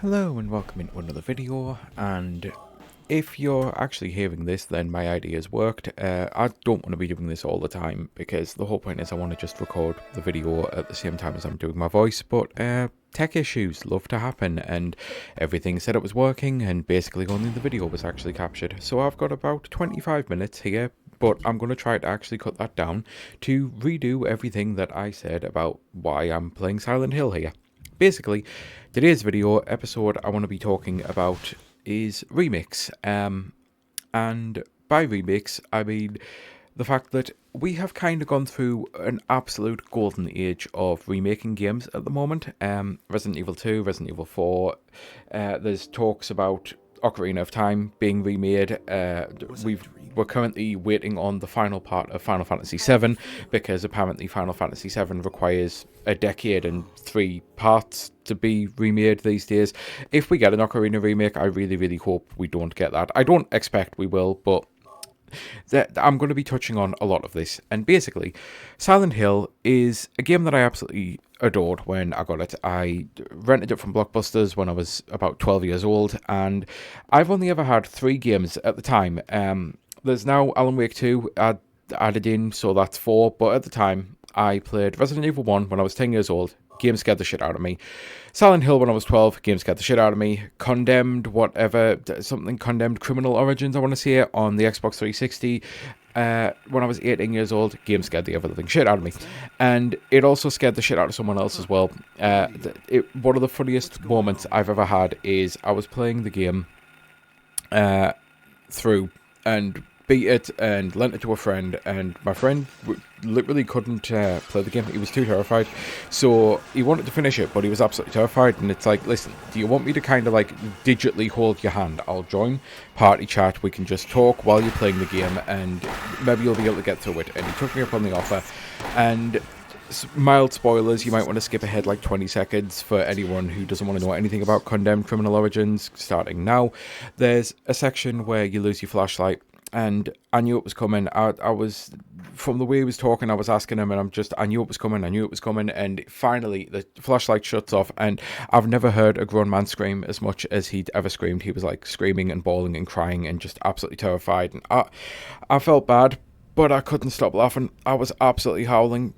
Hello and welcome into another video, and if you're actually hearing this then my idea's worked. I don't want to be doing this all the time because the whole point is I want to just record the video at the same time as I'm doing my voice, but tech issues love to happen and everything said it was working and basically only the video was actually captured. So I've got about 25 minutes here, but I'm going to try to actually cut that down to redo everything that I said about why I'm playing Silent Hill here. Basically, today's video episode I want to be talking about is remakes. And by remakes, I mean the fact that we have kind of gone through an absolute golden age of remaking games at the moment. Resident Evil 2, Resident Evil 4, there's talks about Ocarina of Time being remade. We're currently waiting on the final part of Final Fantasy VII because apparently Final Fantasy VII requires a decade and 3 parts to be remade these days. If we get an Ocarina remake, I really hope we don't get that. I don't expect we will, but I'm going to be touching on a lot of this. And basically, Silent Hill is a game that I absolutely adored when I got it. I rented it from Blockbusters when I was about 12 years old, and I've only ever had 3 games at the time. There's now Alan Wake 2 added in, so that's 4, but at the time, I played Resident Evil 1 when I was 10 years old. Game scared the shit out of me. Silent Hill when I was 12, game scared the shit out of me. Condemned Criminal Origins, I want to say, on the Xbox 360. When I was 18 years old, game scared the everything shit out of me. And it also scared the shit out of someone else as well. One of the funniest moments I've ever had is I was playing the game through and beat it and lent it to a friend, and my friend literally couldn't play the game. He was too terrified, so he wanted to finish it, but he was absolutely terrified. And it's like, listen, do you want me to kind of like digitally hold your hand? I'll join party chat, we can just talk while you're playing the game and maybe you'll be able to get through it. And he took me up on the offer, and mild spoilers, you might want to skip ahead like 20 seconds for anyone who doesn't want to know anything about Condemned Criminal Origins. Starting now, there's a section where you lose your flashlight, and I knew it was coming. I was, from the way he was talking, I was asking him, and I knew it was coming, and finally the flashlight shuts off, and I've never heard a grown man scream as much as he'd ever screamed. He was like screaming and bawling and crying and just absolutely terrified, and I felt bad, but I couldn't stop laughing. I was absolutely howling.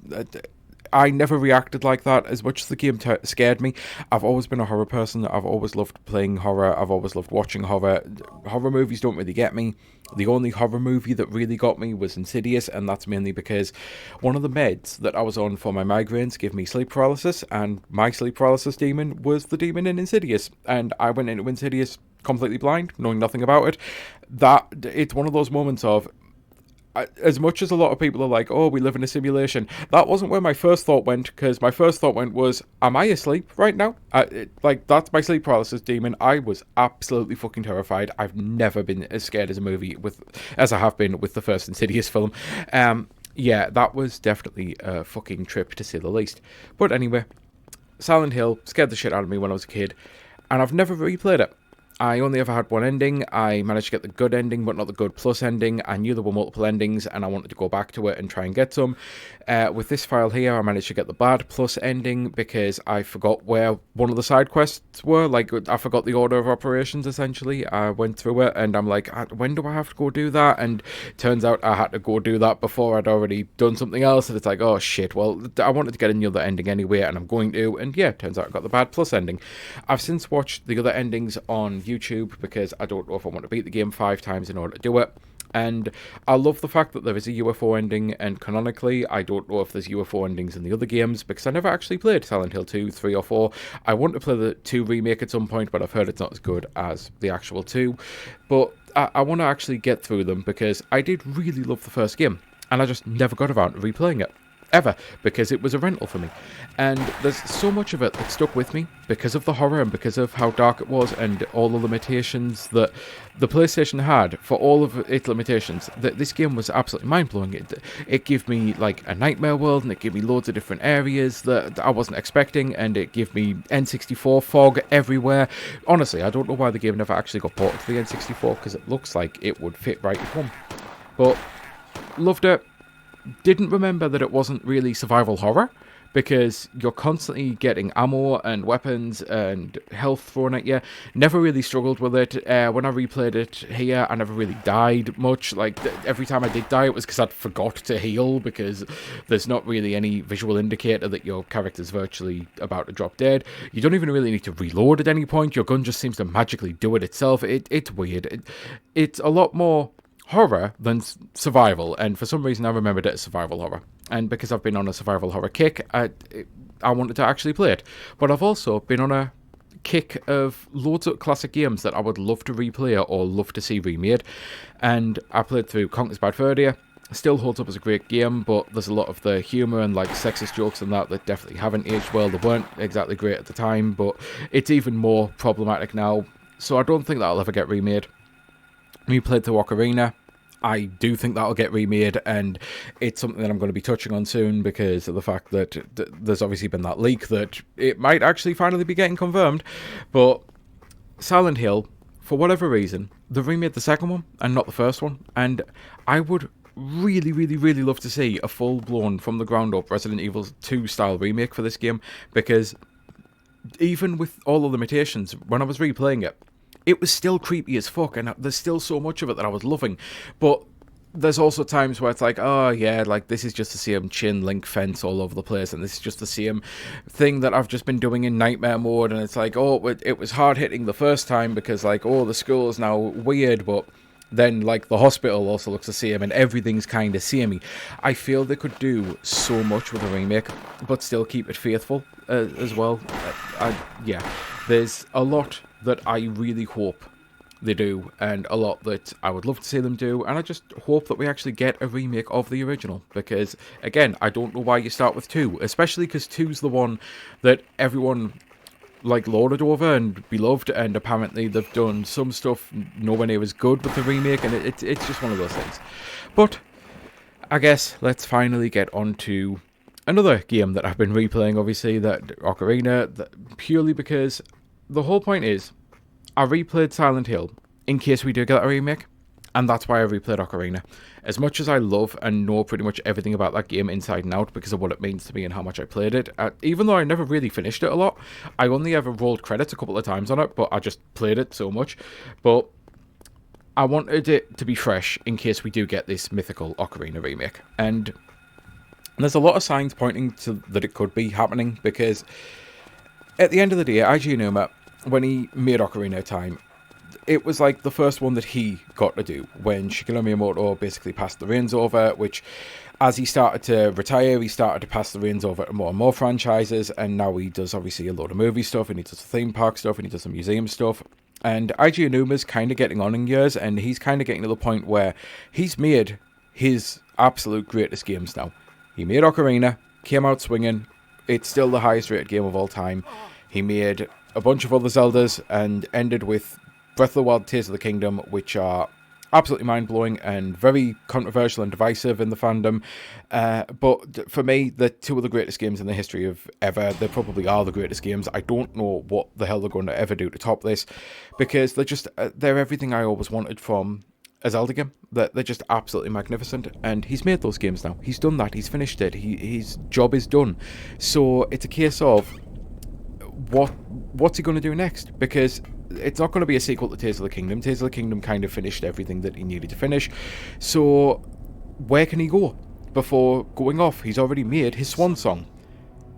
I never reacted like that as much as the game scared me. I've always been a horror person. I've always loved playing horror. I've always loved watching horror. Horror movies don't really get me. The only horror movie that really got me was Insidious, and that's mainly because one of the meds that I was on for my migraines gave me sleep paralysis, and my sleep paralysis demon was the demon in Insidious. And I went into Insidious completely blind, knowing nothing about it. It's one of those moments of, as much as a lot of people are like, oh, we live in a simulation, that wasn't where my first thought went, because my first thought was, am I asleep right now? That's my sleep paralysis demon. I was absolutely fucking terrified. I've never been as scared as a movie as I have been with the first Insidious film. Yeah, that was definitely a fucking trip, to say the least. But anyway, Silent Hill scared the shit out of me when I was a kid, and I've never replayed it. I only ever had one ending. I managed to get the good ending, but not the good plus ending. I knew there were multiple endings, and I wanted to go back to it and try and get some. With this file here, I managed to get the bad plus ending because I forgot where one of the side quests were. Like, I forgot the order of operations, essentially. I went through it, and I'm like, when do I have to go do that? And turns out I had to go do that before I'd already done something else, and it's like, oh shit, well, I wanted to get another ending anyway, and I'm going to, and yeah, turns out I got the bad plus ending. I've since watched the other endings on YouTube because I don't know if I want to beat the game 5 times in order to do it. And I love the fact that there is a UFO ending, and canonically, I don't know if there's UFO endings in the other games because I never actually played Silent Hill 2, 3, or 4. I want to play the 2 remake at some point, but I've heard it's not as good as the actual 2. But I want to actually get through them because I did really love the first game, and I just never got around to replaying it. Ever, because it was a rental for me. And there's so much of it that stuck with me because of the horror and because of how dark it was and all the limitations that the PlayStation had. For all of its limitations, this game was absolutely mind-blowing. It gave me like a nightmare world, and it gave me loads of different areas that I wasn't expecting, and it gave me N64 fog everywhere. Honestly, I don't know why the game never actually got ported to the N64, because it looks like it would fit right at home. But loved it. Didn't remember that it wasn't really survival horror, because you're constantly getting ammo and weapons and health thrown at you. Never really struggled with it. When I replayed it here, I never really died much. Like, every time I did die, it was because I'd forgot to heal, because there's not really any visual indicator that your character's virtually about to drop dead. You don't even really need to reload at any point. Your gun just seems to magically do it itself. It's weird. It's a lot more horror than survival, and for some reason I remembered it as survival horror. And because I've been on a survival horror kick, I wanted to actually play it. But I've also been on a kick of loads of classic games that I would love to replay or love to see remade. And I played through Conker's Bad Fur Day. Still holds up as a great game, but there's a lot of the humour and like sexist jokes and that definitely haven't aged well. They weren't exactly great at the time, but it's even more problematic now. So I don't think that'll ever get remade. We played through Ocarina. I do think that'll get remade, and it's something that I'm going to be touching on soon because of the fact that there's obviously been that leak that it might actually finally be getting confirmed. But Silent Hill, for whatever reason, they remade the second one and not the first one, and I would really, really, really love to see a full-blown, from the ground up, Resident Evil 2 style remake for this game, because even with all the limitations, when I was replaying it, it was still creepy as fuck, and there's still so much of it that I was loving. But there's also times where it's like, oh yeah, like this is just the same chin link fence all over the place, and this is just the same thing that I've just been doing in nightmare mode, and it's like, oh, it was hard hitting the first time because like, oh, the school is now weird, but then like the hospital also looks the same, and everything's kind of samey. I feel they could do so much with a remake, but still keep it faithful as well. Yeah, there's a lot that I really hope they do, and a lot that I would love to see them do, and I just hope that we actually get a remake of the original, because again, I don't know why you start with 2, especially because 2's the one that everyone like lauded over and beloved, and apparently they've done some stuff nowhere near as good with the remake, and it's just one of those things. But I guess let's finally get on to another game that I've been replaying, obviously, that Ocarina, purely because the whole point is I replayed Silent Hill in case we do get a remake, and that's why I replayed Ocarina. As much as I love and know pretty much everything about that game inside and out because of what it means to me and how much I played it, even though I never really finished it a lot, I only ever rolled credits a couple of times on it, but I just played it so much. But I wanted it to be fresh in case we do get this mythical Ocarina remake. And there's a lot of signs pointing to that it could be happening, because at the end of the day, Eiji Aonuma, when he made Ocarina of Time, it was like the first one that he got to do when Shigeru Miyamoto basically passed the reins over, which as he started to retire, he started to pass the reins over to more and more franchises, and now he does obviously a load of movie stuff, and he does the theme park stuff, and he does the museum stuff. And Eiji Aonuma's kind of getting on in years, and he's kind of getting to the point where he's made his absolute greatest games now. He made Ocarina, came out swinging, it's still the highest rated game of all time. He made a bunch of other Zeldas and ended with Breath of the Wild, Tears of the Kingdom, which are absolutely mind-blowing and very controversial and divisive in the fandom. But for me, they're two of the greatest games in the history of ever. They probably are the greatest games. I don't know what the hell they're going to ever do to top this, because they're everything I always wanted from a Zelda game. They're just absolutely magnificent, and he's made those games now. He's done that. He's finished it. His job is done. So it's a case of what's he going to do next? Because it's not going to be a sequel to Tears of the Kingdom. Tears of the Kingdom kind of finished everything that he needed to finish. So where can he go before going off? He's already made his swan song.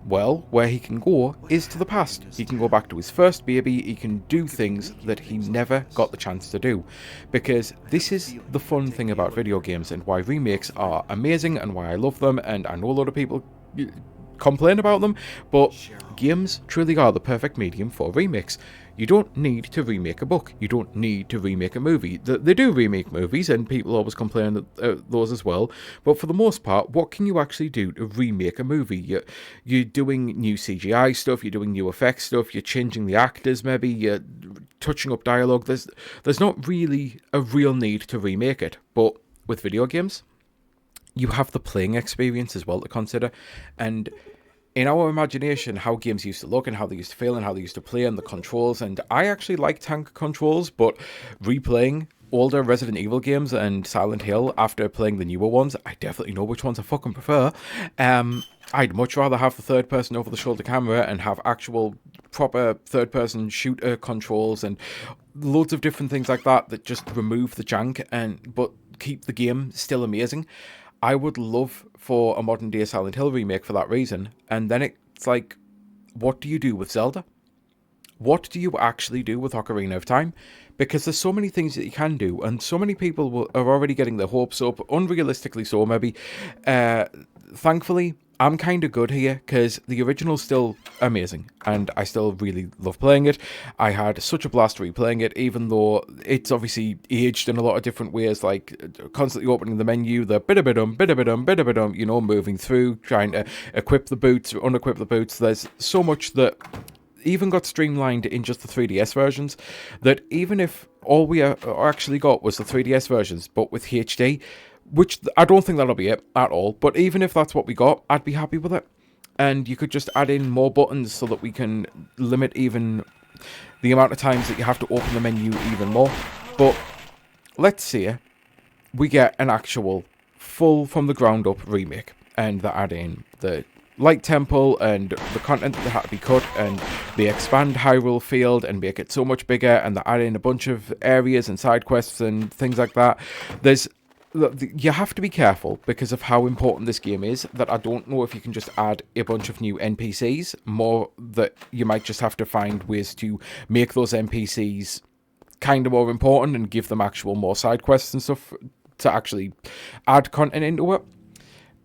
Well, where he can go is to the past. He can go back to his first baby. He can do things that he never got the chance to do. Because this is the fun thing about video games, and why remakes are amazing, and why I love them. And I know a lot of people complain about them, but games truly are the perfect medium for remakes. You don't need to remake a book. You don't need to remake a movie. They do remake movies, and people always complain that those as well. But for the most part, what can you actually do to remake a movie? You're doing new CGI stuff. You're doing new effects stuff. You're changing the actors, maybe. You're touching up dialogue. There's not really a real need to remake it. But with video games, you have the playing experience as well to consider. And in our imagination, how games used to look and how they used to feel and how they used to play and the controls, and I actually like tank controls, but replaying older Resident Evil games and Silent Hill after playing the newer ones, I definitely know which ones I fucking prefer. I'd much rather have the third person over the shoulder camera and have actual proper third person shooter controls and loads of different things like that that just remove the jank but keep the game still amazing. I would love for a modern day Silent Hill remake for that reason. And then it's like, what do you do with Zelda? What do you actually do with Ocarina of Time? Because there's so many things that you can do, and so many people are already getting their hopes up, unrealistically so maybe. Thankfully, I'm kind of good here, because the original's still amazing, and I still really love playing it. I had such a blast replaying it, even though it's obviously aged in a lot of different ways, like constantly opening the menu, the bit-a-bit-dum, bit-a-bit-dum, bit-a-bit-dum, moving through, trying to equip the boots, unequip the boots. There's so much that even got streamlined in just the 3DS versions, that even if all we actually got was the 3DS versions, but with HD, which I don't think that'll be it at all, but even if that's what we got, I'd be happy with it. And you could just add in more buttons so that we can limit even the amount of times that you have to open the menu even more. But let's say we get an actual full from the ground up remake, and they add in the Light Temple and the content that had to be cut, and they expand Hyrule Field and make it so much bigger, and they add in a bunch of areas and side quests and things like that. You have to be careful because of how important this game is, that I don't know if you can just add a bunch of new NPCs, more that you might just have to find ways to make those NPCs kind of more important and give them actual more side quests and stuff to actually add content into it.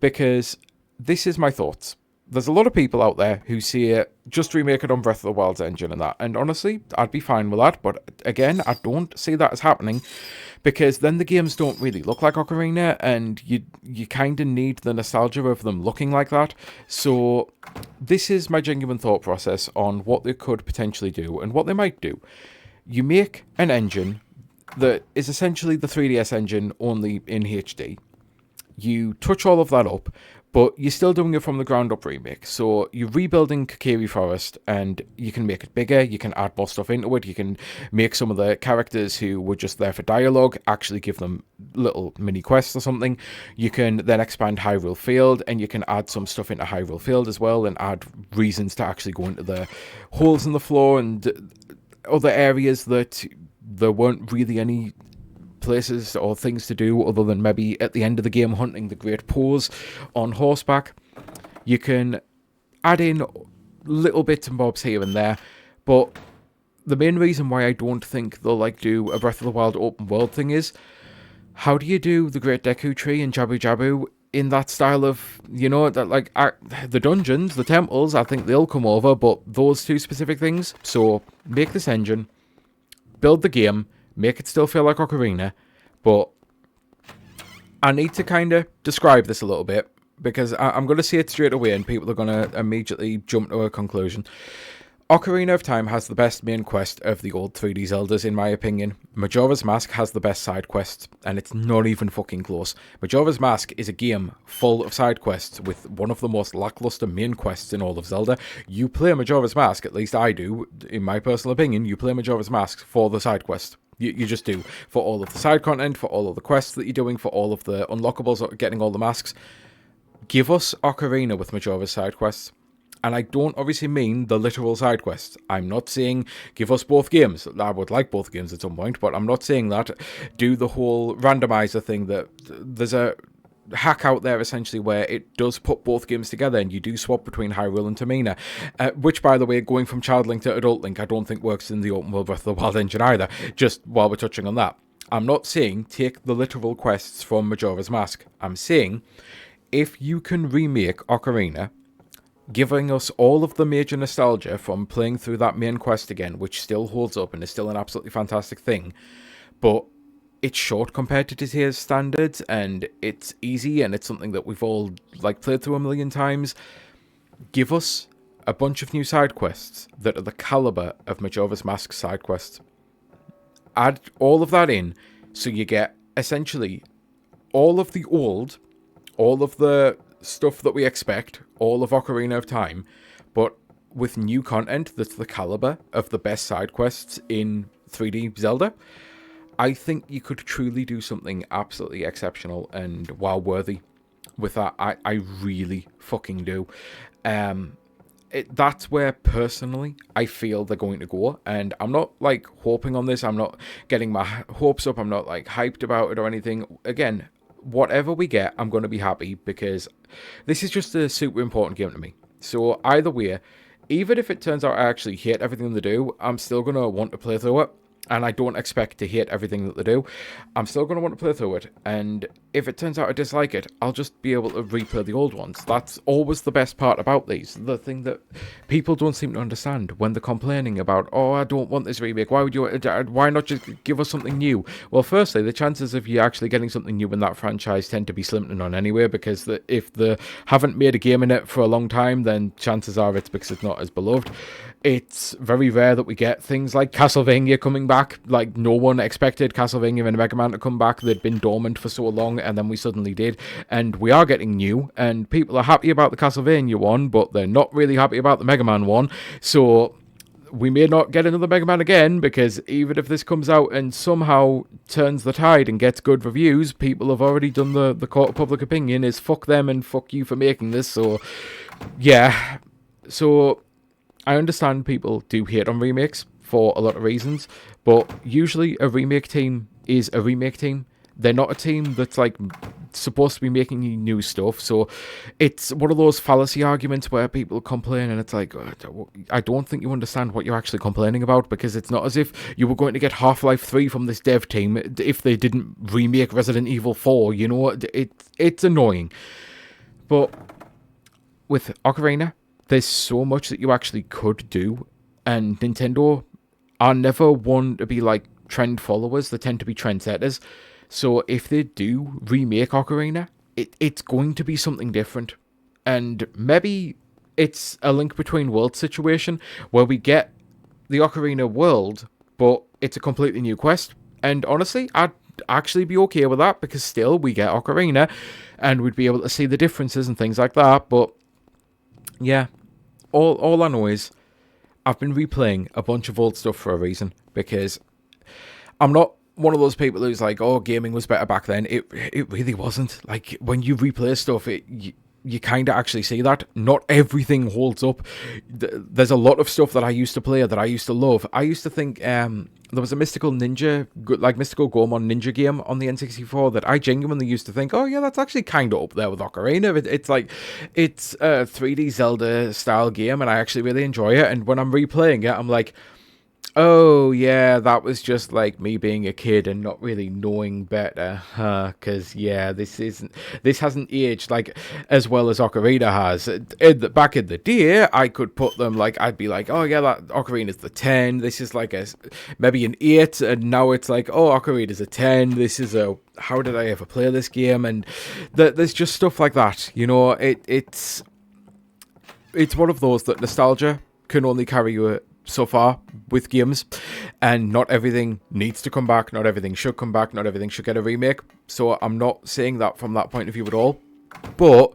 Because this is my thoughts. There's a lot of people out there who say just remake it on Breath of the Wild's engine and that. And honestly, I'd be fine with that. But again, I don't see that as happening, because then the games don't really look like Ocarina, and you kind of need the nostalgia of them looking like that. So this is my genuine thought process on what they could potentially do and what they might do. You make an engine that is essentially the 3DS engine, only in HD. You touch all of that up, but you're still doing it from the ground up remake. So you're rebuilding Kakiri Forest, and you can make it bigger, you can add more stuff into it, you can make some of the characters who were just there for dialogue, actually give them little mini quests or something. You can then expand Hyrule Field, and you can add some stuff into Hyrule Field as well, and add reasons to actually go into the holes in the floor and other areas that there weren't really any places or things to do other than maybe at the end of the game hunting the Great Pose on horseback. You can add in little bits and bobs here and there, but the main reason why I don't think they'll do a Breath of the Wild open world thing is, how do you do the Great Deku Tree and Jabu Jabu in that style of, the dungeons, the temples, I think they'll come over, but those two specific things. So make this engine, build the game, make it still feel like Ocarina, but I need to kind of describe this a little bit, because I'm going to say it straight away and people are going to immediately jump to a conclusion. Ocarina of Time has the best main quest of the old 3D Zeldas, in my opinion. Majora's Mask has the best side quests, and it's not even fucking close. Majora's Mask is a game full of side quests with one of the most lackluster main quests in all of Zelda. You play Majora's Mask, at least I do, in my personal opinion, you play Majora's Mask for the side quest. You just do. For all of the side content, for all of the quests that you're doing, for all of the unlockables, getting all the masks. Give us Ocarina with Majora's side quests. And I don't obviously mean the literal side quests. I'm not saying give us both games. I would like both games at some point, but I'm not saying that. Do the whole randomizer thing. That there's a hack out there essentially where it does put both games together and you do swap between Hyrule and Tamina, which, by the way, going from Child Link to Adult Link, I don't think works in the open world Breath of the Wild engine either, just while we're touching on that. I'm not saying take the literal quests from Majora's Mask. I'm saying if you can remake Ocarina, giving us all of the major nostalgia from playing through that main quest again, which still holds up and is still an absolutely fantastic thing, but it's short compared to today's standards, and it's easy, and it's something that we've all played through a million times. Give us a bunch of new side quests that are the caliber of Majora's Mask side quests. Add all of that in, so you get essentially all of the stuff that we expect, all of Ocarina of Time, but with new content that's the caliber of the best side quests in 3D Zelda. I think you could truly do something absolutely exceptional and wow-worthy with that. I really fucking do. That's where personally I feel they're going to go, and I'm not like hoping on this. I'm not getting my hopes up. I'm not like hyped about it or anything. Again, whatever we get, I'm going to be happy, because this is just a super important game to me. So either way, even if it turns out I actually hate everything they do, I'm still going to want to play through it. And I don't expect to hate everything that they do. I'm still going to want to play through it. And if it turns out I dislike it, I'll just be able to replay the old ones. That's always the best part about these. The thing that people don't seem to understand when they're complaining about, oh, I don't want this remake. Why not just give us something new? Well, firstly, the chances of you actually getting something new in that franchise tend to be slim to none anyway, because if they haven't made a game in it for a long time, then chances are it's because it's not as beloved. It's very rare that we get things like Castlevania coming back. Like, no one expected Castlevania and Mega Man to come back. They'd been dormant for so long, and then we suddenly did. And we are getting new, and people are happy about the Castlevania one, but they're not really happy about the Mega Man one. So we may not get another Mega Man again, because even if this comes out and somehow turns the tide and gets good reviews, people have already done the court of public opinion is fuck them and fuck you for making this. So, yeah. So I understand people do hate on remakes for a lot of reasons, but usually a remake team is a remake team. They're not a team that's like supposed to be making you new stuff. So it's one of those fallacy arguments where people complain and it's like, I don't think you understand what you're actually complaining about, because it's not as if you were going to get Half-Life 3 from this dev team if they didn't remake Resident Evil 4, you know. It's annoying. But with Ocarina, there's so much that you actually could do, and Nintendo are never one to be like trend followers. They tend to be trendsetters. So if they do remake Ocarina, it's going to be something different. And maybe it's a Link Between Worlds situation where we get the Ocarina world, but it's a completely new quest. And honestly, I'd actually be okay with that, because still we get Ocarina and we'd be able to see the differences and things like that. But yeah, all I know is I've been replaying a bunch of old stuff for a reason, because I'm not one of those people who's like, oh, gaming was better back then. It really wasn't. Like, when you replay stuff, you kind of actually see that not everything holds up. There's a lot of stuff that I used to play that I used to love. I used to think there was a Mystical Gomon ninja game on the N64 that I genuinely used to think, oh yeah, that's actually kind of up there with Ocarina. It's a 3D Zelda style game, and I actually really enjoy it. And when I'm replaying it, I'm like, oh yeah, that was just like me being a kid and not really knowing better, because yeah, this hasn't aged like as well as Ocarina has. Back in the day, I could put them like, I'd be like, oh yeah, that Ocarina's the 10, this is like maybe an 8, and now it's like, oh, Ocarina's a 10, this is a, how did I ever play this game? And there's just stuff like that, you know. It's one of those that nostalgia can only carry you so far with games, and not everything needs to come back, not everything should come back, not everything should get a remake. So I'm not saying that from that point of view at all, but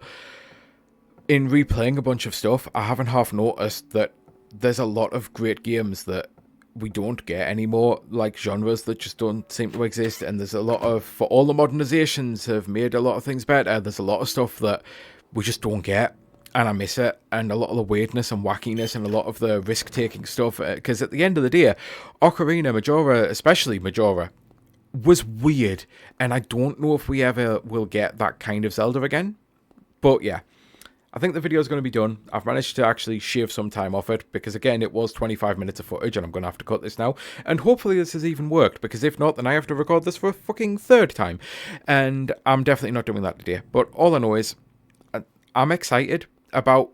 in replaying a bunch of stuff, I haven't half noticed that there's a lot of great games that we don't get anymore, like genres that just don't seem to exist. And there's a lot of, for all the modernizations have made a lot of things better, there's a lot of stuff that we just don't get. And I miss it, and a lot of the weirdness and wackiness and a lot of the risk-taking stuff, because at the end of the day, Ocarina, Majora, especially Majora, was weird, and I don't know if we ever will get that kind of Zelda again. But yeah, I think the video is going to be done. I've managed to actually shave some time off it, because again, it was 25 minutes of footage, and I'm going to have to cut this now. And hopefully this has even worked, because if not, then I have to record this for a fucking third time. And I'm definitely not doing that today. But all I know is, I'm excited about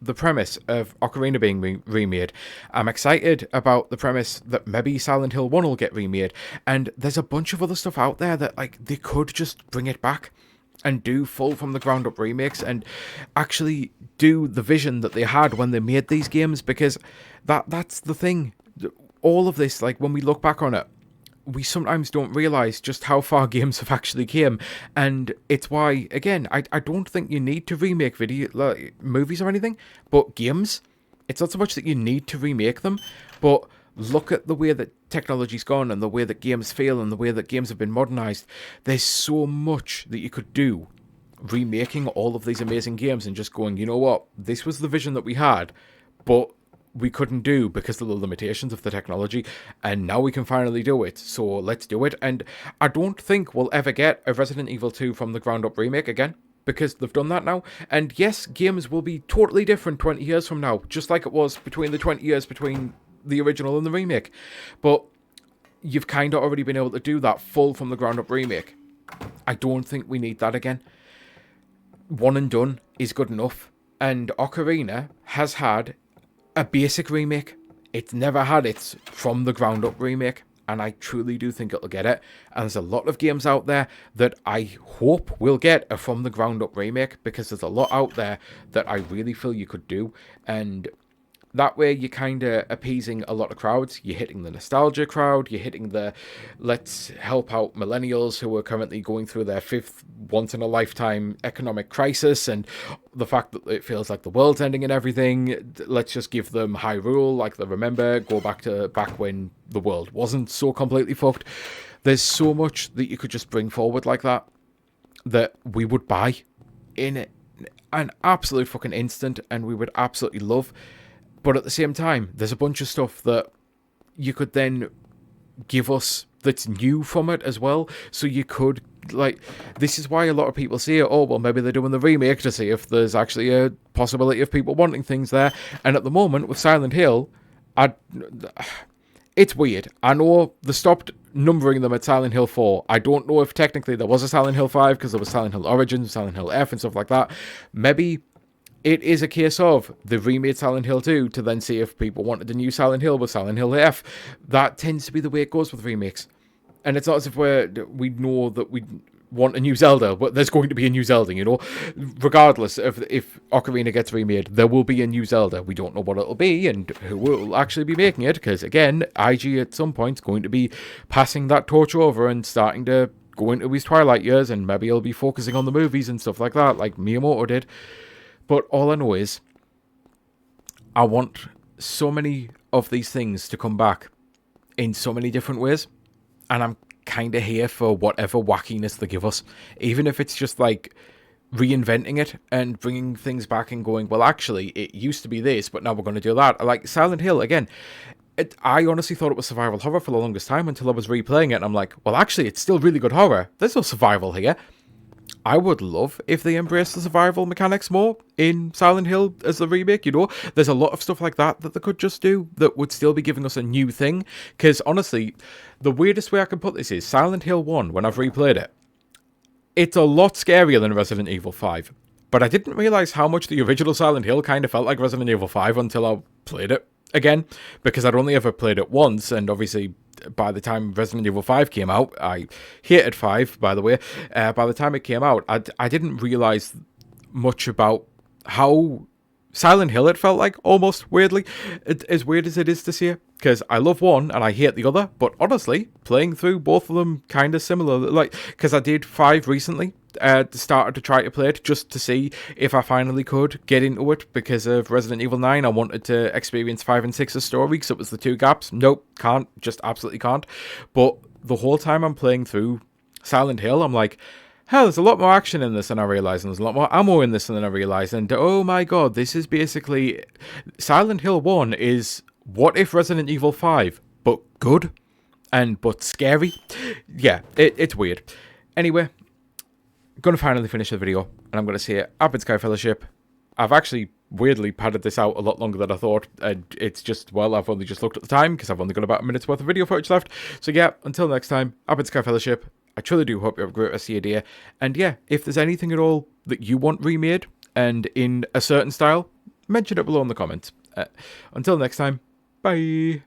the premise of Ocarina being remade. I'm excited about the premise that maybe Silent Hill 1 will get remade. And there's a bunch of other stuff out there that, like, they could just bring it back and do full from the ground up remakes and actually do the vision that they had when they made these games, because that's the thing. All of this, like, when we look back on it, we sometimes don't realise just how far games have actually came. And it's why, again, I don't think you need to remake movies or anything, but games, it's not so much that you need to remake them, but look at the way that technology's gone and the way that games feel and the way that games have been modernised. There's so much that you could do remaking all of these amazing games and just going, you know what, this was the vision that we had, but we couldn't do because of the limitations of the technology, and now we can finally do it, so let's do it. And I don't think we'll ever get a Resident Evil 2 from the ground up remake again, because they've done that now. And yes, games will be totally different 20 years from now, just like it was between the 20 years between the original and the remake. But you've kind of already been able to do that full from the ground up remake. I don't think we need that again. One and done is good enough. And Ocarina has had a basic remake. It's never had its from the ground up remake, and I truly do think it'll get it. And there's a lot of games out there that I hope will get a from the ground up remake, because there's a lot out there that I really feel you could do, and that way you're kind of appeasing a lot of crowds. You're hitting the nostalgia crowd, you're hitting the let's help out millennials who are currently going through their 5th once-in-a-lifetime economic crisis, and the fact that it feels like the world's ending and everything. Let's just give them Hyrule, like they remember, go back when the world wasn't so completely fucked. There's so much that you could just bring forward like that we would buy in an absolute fucking instant, and we would absolutely love. But at the same time, there's a bunch of stuff that you could then give us that's new from it as well. So you could, like, this is why a lot of people say, oh, well, maybe they're doing the remake to see if there's actually a possibility of people wanting things there. And at the moment, with Silent Hill, it's weird. I know they stopped numbering them at Silent Hill 4. I don't know if technically there was a Silent Hill 5, because there was Silent Hill Origins, Silent Hill F, and stuff like that. Maybe it is a case of they've remade Silent Hill 2 to then see if people wanted a new Silent Hill with Silent Hill F. That tends to be the way it goes with remakes. And it's not as if we know that we want a new Zelda, but there's going to be a new Zelda, you know? Regardless of if Ocarina gets remade, there will be a new Zelda. We don't know what it'll be and who will actually be making it, because, again, IG at some point is going to be passing that torch over and starting to go into his twilight years, and maybe he'll be focusing on the movies and stuff like that, like Miyamoto did. But all I know is, I want so many of these things to come back in so many different ways. And I'm kind of here for whatever wackiness they give us. Even if it's just like reinventing it and bringing things back and going, well, actually, it used to be this, but now we're going to do that. Like Silent Hill, again, I honestly thought it was survival horror for the longest time until I was replaying it. And I'm like, well, actually, it's still really good horror. There's no survival here. I would love if they embrace the survival mechanics more in Silent Hill as the remake, you know? There's a lot of stuff like that they could just do that would still be giving us a new thing. Because, honestly, the weirdest way I can put this is Silent Hill 1, when I've replayed it, it's a lot scarier than Resident Evil 5. But I didn't realise how much the original Silent Hill kind of felt like Resident Evil 5 until I played it again. Because I'd only ever played it once, and obviously by the time Resident Evil 5 came out, I hated 5, by the way. By the time it came out, I didn't realise much about how Silent Hill it felt like, almost, weirdly. As weird as it is to say, because I love one and I hate the other, but honestly, playing through both of them kind of similar. Like, because I did 5 recently, started to try to play it just to see if I finally could get into it. Because of Resident Evil 9, I wanted to experience 5 and 6's story, because it was the 2 gaps. Nope, can't, just absolutely can't. But the whole time I'm playing through Silent Hill, I'm like, hell, there's a lot more action in this than I realised, and there's a lot more ammo in this than I realised, and oh my god, this is basically... Silent Hill 1 is what if Resident Evil 5, but good, but scary. Yeah, it's weird. Anyway, I'm going to finally finish the video, and I'm going to say, I've been Sky Fellowship. I've actually weirdly padded this out a lot longer than I thought, and it's just, well, I've only just looked at the time, because I've only got about a minute's worth of video footage left. So yeah, until next time, I've been Sky Fellowship. I truly do hope you have a great rest of your day. And yeah, if there's anything at all that you want remade, and in a certain style, mention it below in the comments. Until next time, bye.